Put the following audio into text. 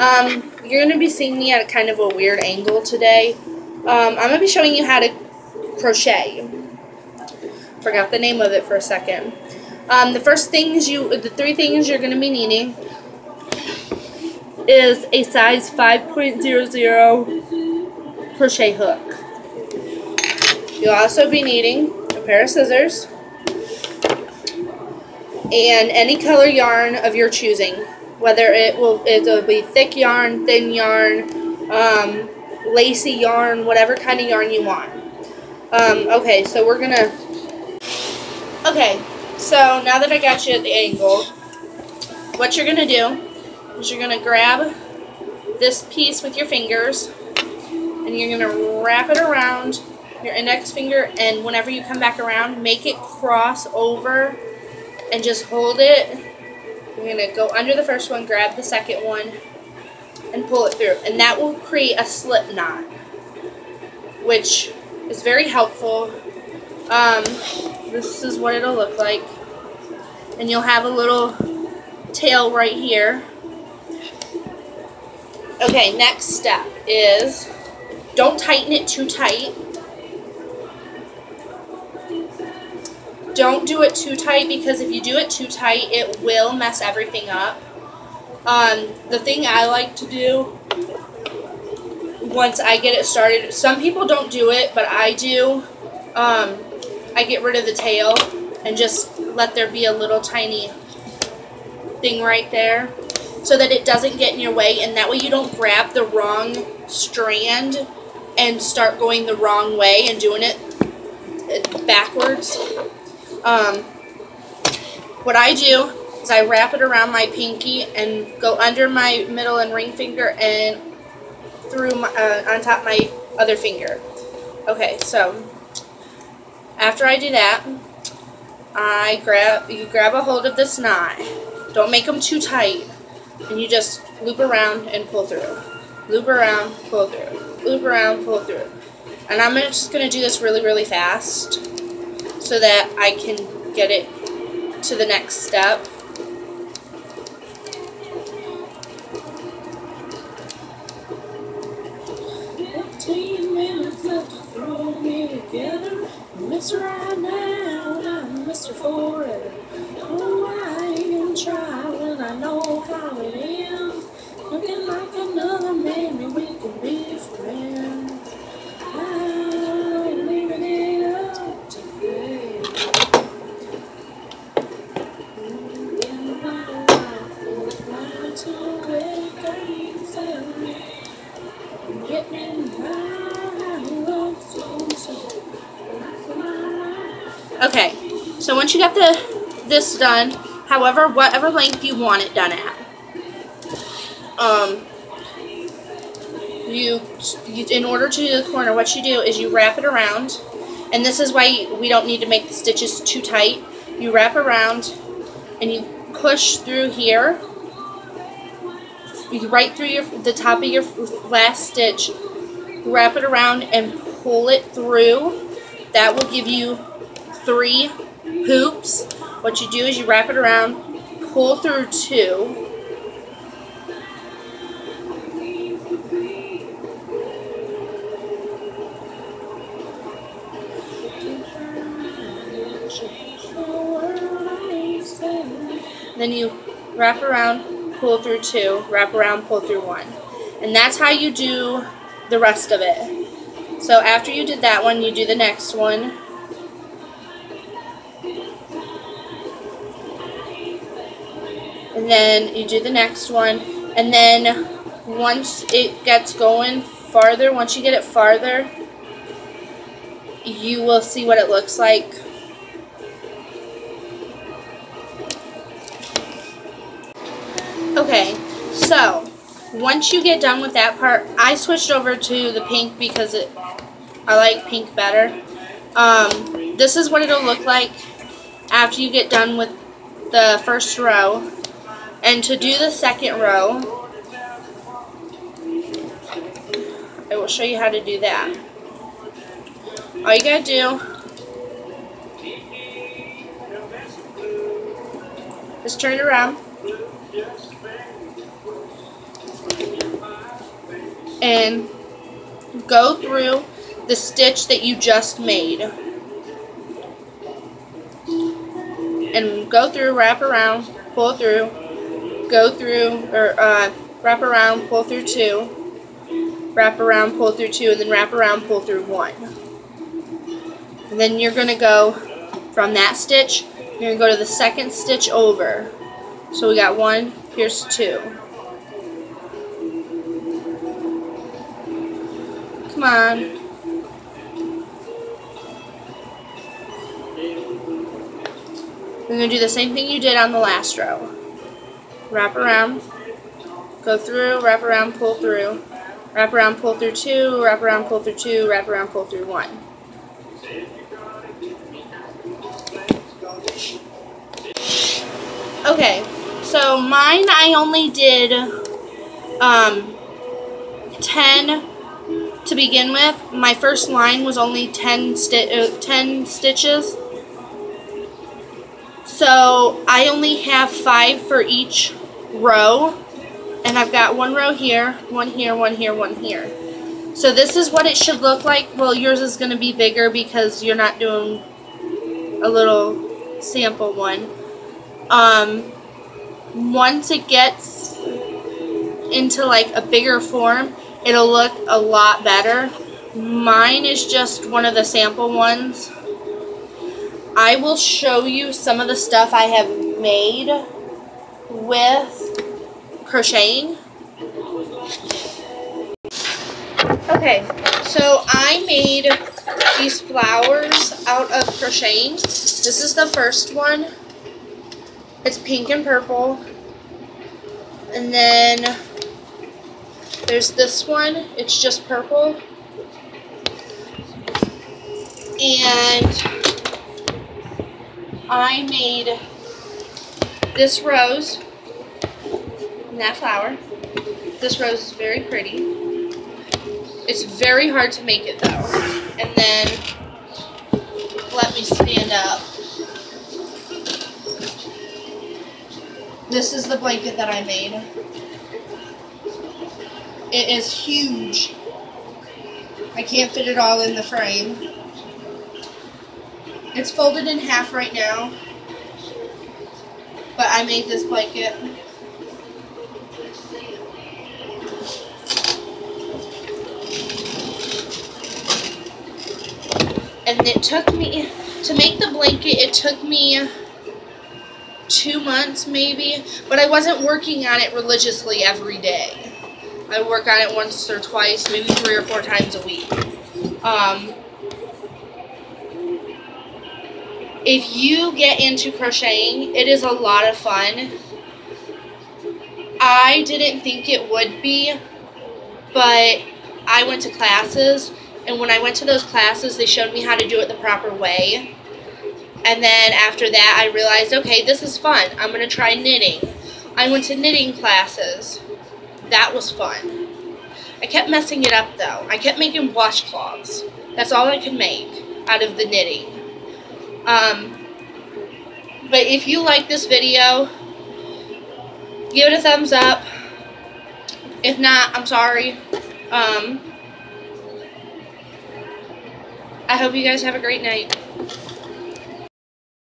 You're going to be seeing me at kind of a weird angle today. I'm going to be showing you how to crochet. Forgot the name of it for a second. The three things you're going to be needing is a size 5.00 crochet hook. You'll also be needing a pair of scissors and any color yarn of your choosing, whether it'll be thick yarn, thin yarn, lacy yarn, whatever kind of yarn you want. Okay, so now that I got you at the angle, what you're gonna do is you're gonna grab this piece with your fingers and you're gonna wrap it around your index finger, and whenever you come back around, make it cross over and just hold it. You're going to go under the first one, grab the second one, and pull it through. And that will create a slip knot, which is very helpful. This is what it'll look like. And you'll have a little tail right here. Okay, next step is don't tighten it too tight. Don't do it too tight, because if you do it too tight, it will mess everything up. The thing I like to do once I get it started, some people don't do it, but I do. I get rid of the tail and just let there be a little tiny thing right there so that it doesn't get in your way, and that way you don't grab the wrong strand and start going the wrong way and doing it backwards. What I do is I wrap it around my pinky and go under my middle and ring finger and through my, on top my other finger. Okay, so after I do that, you grab a hold of this knot. Don't make them too tight, and you just loop around and pull through. Loop around, pull through. Loop around, pull through. And I'm just going to do this really, really fast so that I can get it to the next step. Mr. Right Now, I'm Mr. Forever. Oh, I ain't try when I know how it ends. Looking like another man, maybe we can be friends. I'm leaving it up to fate. In my life, it's flying to wake up, you tell me. Get me right, I love so. Okay, so once you got this done, whatever length you want it done at, in order to do the corner, what you do is you wrap it around, and this is why we don't need to make the stitches too tight. You wrap around and you push through here, right through the top of your last stitch. Wrap it around and pull it through. That will give you 3 hoops. What you do is you wrap it around, pull through 2, then you wrap around, pull through 2, wrap around, pull through 1. And that's how you do the rest of it. So after you did that one, you do the next one. And then you do the next one. And then once it gets going farther, once you get it farther, you will see what it looks like. Okay, so once you get done with that part, I switched over to the pink because I like pink better. This is what it'll look like after you get done with the first row. And to do the second row, I will show you how to do that. All you gotta do is turn it around. and go through the stitch that you just made. And go through, wrap around, pull through, go through, or wrap around, pull through 2, wrap around, pull through 2, and then wrap around, pull through 1. And then you're going to go from that stitch, you're going to go to the second stitch over. So we got 1, here's 2. Come on. We're going to do the same thing you did on the last row. Wrap around, go through, wrap around, pull through, wrap around, pull through 2, wrap around, pull through 2, wrap around, pull through 1. Okay, so mine I only did 10 to begin with. My first line was only 10 stitches. So I only have 5 for each row, and I've got 1 row here, 1 here, 1 here, 1 here. So this is what it should look like. Well, yours is going to be bigger because you're not doing a little sample one. Once it gets into like a bigger form, it'll look a lot better. Mine is just one of the sample ones. I will show you some of the stuff I have made with crocheting. Okay, so I made these flowers out of crocheting. This is the first one. It's pink and purple. And then there's this one. It's just purple. And I made this rose and that flower. This rose is very pretty. It's very hard to make it though. And then, let me stand up. This is the blanket that I made. It is huge. I can't fit it all in the frame. It's folded in half right now, but I made this blanket. And it took me, to make the blanket, it took me 2 months maybe, but I wasn't working on it religiously every day. I work on it once or twice, maybe 3 or 4 times a week. If you get into crocheting, it is a lot of fun. I didn't think it would be, but I went to classes, and when I went to those classes, they showed me how to do it the proper way. And then after that, I realized, okay, this is fun. I'm going to try knitting. I went to knitting classes. That was fun. I kept messing it up, though. I kept making washcloths. That's all I could make out of the knitting. But if you like this video, give it a thumbs up. If not, I'm sorry. I hope you guys have a great night.